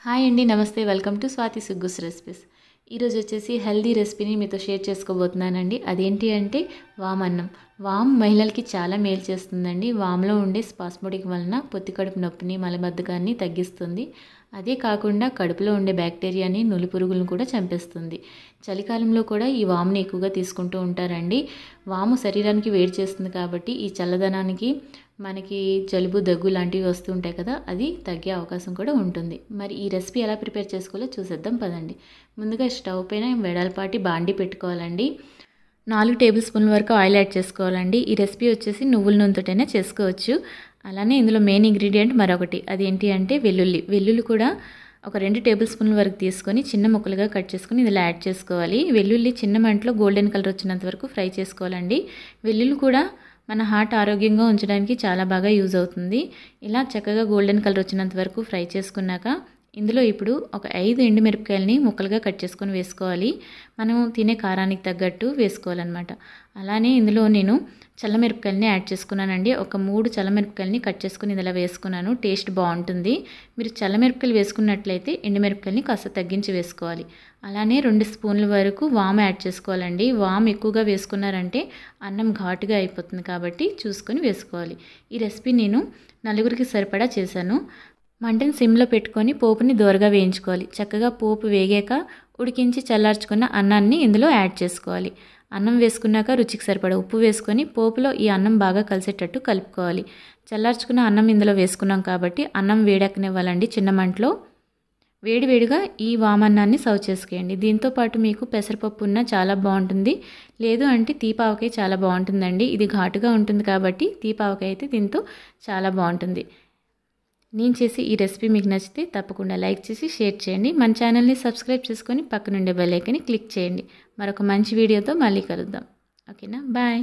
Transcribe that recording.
Hi అండి, నమస్తే. Welcome to Swathi సుగ్గుస్ recipes. ఈరోజు వచ్చేసి హెల్దీ రెసిపీని మీతో షేర్ చేసుకోబోతున్నానండి. అదేంటి అంటే వామ్ అన్నం. వామ్ మహిళలకి చాలా మేలు చేస్తుందండి. వామ్లో ఉండే స్పాస్మోటిక్ వలన పొత్తి కడుపు నొప్పిని, మలబద్ధకాన్ని తగ్గిస్తుంది. అదే కాకుండా కడుపులో ఉండే బ్యాక్టీరియాని, నులి పురుగులను కూడా చంపేస్తుంది. చలికాలంలో కూడా ఈ వామ్ని ఎక్కువగా తీసుకుంటూ ఉంటారండి. వాము శరీరానికి వేడి చేస్తుంది కాబట్టి ఈ చల్లదనానికి మనకి జలుబు, దగ్గు లాంటివి వస్తూ ఉంటాయి కదా, అది తగ్గే అవకాశం కూడా ఉంటుంది. మరి ఈ రెసిపీ ఎలా ప్రిపేర్ చేసుకోవాలో చూసేద్దాం పదండి. ముందుగా స్టవ్ పైన వెడల్పాటి బాండి పెట్టుకోవాలండి. 4 టేబుల్ స్పూన్ల వరకు ఆయిల్ యాడ్ చేసుకోవాలండి. ఈ రెసిపీ వచ్చేసి నువ్వుల నూనెతోటైనా చేసుకోవచ్చు. అలానే ఇందులో మెయిన్ ఇంగ్రీడియంట్ మరొకటి, అదేంటి అంటే వెల్లుల్లి కూడా ఒక 2 టేబుల్ స్పూన్ల వరకు తీసుకొని చిన్న ముక్కలుగా కట్ చేసుకొని ఇందులో యాడ్ చేసుకోవాలి. వెల్లుల్లి చిన్న మంటలో గోల్డెన్ కలర్ వచ్చినంత వరకు ఫ్రై చేసుకోవాలండి. వెల్లుల్లి కూడా మన హార్ట్ ఆరోగ్యంగా ఉంచడానికి చాలా బాగా యూజ్ అవుతుంది. ఇలా చక్కగా గోల్డెన్ కలర్ వచ్చినంత వరకు ఫ్రై చేసుకున్నాక ఇందులో ఇప్పుడు ఒక 5 ఎండుమిరపకాయలని ముక్కలుగా కట్ చేసుకొని వేసుకోవాలి. మనం తినే కారానికి తగ్గట్టు వేసుకోవాలన్నమాట. అలానే ఇందులో నేను చల్లమిరపకాయలని యాడ్ చేసుకున్నానండి. ఒక 3 చల్లమిరపకాయలని కట్ చేసుకుని ఇందులో వేసుకున్నాను. టేస్ట్ బాగుంటుంది. మీరు చల్లమిరపకాయలు వేసుకున్నట్లయితే ఎండుమిరపకాయలని కాస్త తగ్గించి వేసుకోవాలి. అలానే 2 స్పూన్ల వరకు వామ్ యాడ్ చేసుకోవాలండి. వామ్ ఎక్కువగా వేసుకున్నారంటే అన్నం ఘాటుగా అయిపోతుంది కాబట్టి చూసుకొని వేసుకోవాలి. ఈ రెసిపీ నేను 4గురికి సరిపడా చేశాను. మంటని సిమ్లో పెట్టుకొని పోపుని దోరగా వేయించుకోవాలి. చక్కగా పోపు వేగాక ఉడికించి చల్లార్చుకున్న అన్నాన్ని ఇందులో యాడ్ చేసుకోవాలి. అన్నం వేసుకున్నాక రుచికి సరిపడా ఉప్పు వేసుకొని పోపులో ఈ అన్నం బాగా కలిసేటట్టు కలుపుకోవాలి. చల్లార్చుకున్న అన్నం ఇందులో వేసుకున్నాం కాబట్టి అన్నం వేడెక్కనివ్వాలండి చిన్న మంటలో. వేడివేడిగా ఈ వామన్నాన్ని సర్వ్ చేసుకోండి. దీంతోపాటు మీకు పెసరపప్పు ఉన్నా చాలా బాగుంటుంది. లేదు అంటే తీపావకాయ చాలా బాగుంటుందండి. ఇది ఘాటుగా ఉంటుంది కాబట్టి తీపావకాయ అయితే దీంతో చాలా బాగుంటుంది. నేను చేసి ఈ రెసిపీ మీకు నచ్చితే తప్పకుండా లైక్ చేసి షేర్ చేయండి. మన ఛానల్ని సబ్స్క్రైబ్ చేసుకొని పక్కనుండే బెల్ ఐకాన్ని క్లిక్ చేయండి. మరొక మంచి వీడియోతో మళ్ళీ కలుద్దాం. ఓకేనా? బాయ్.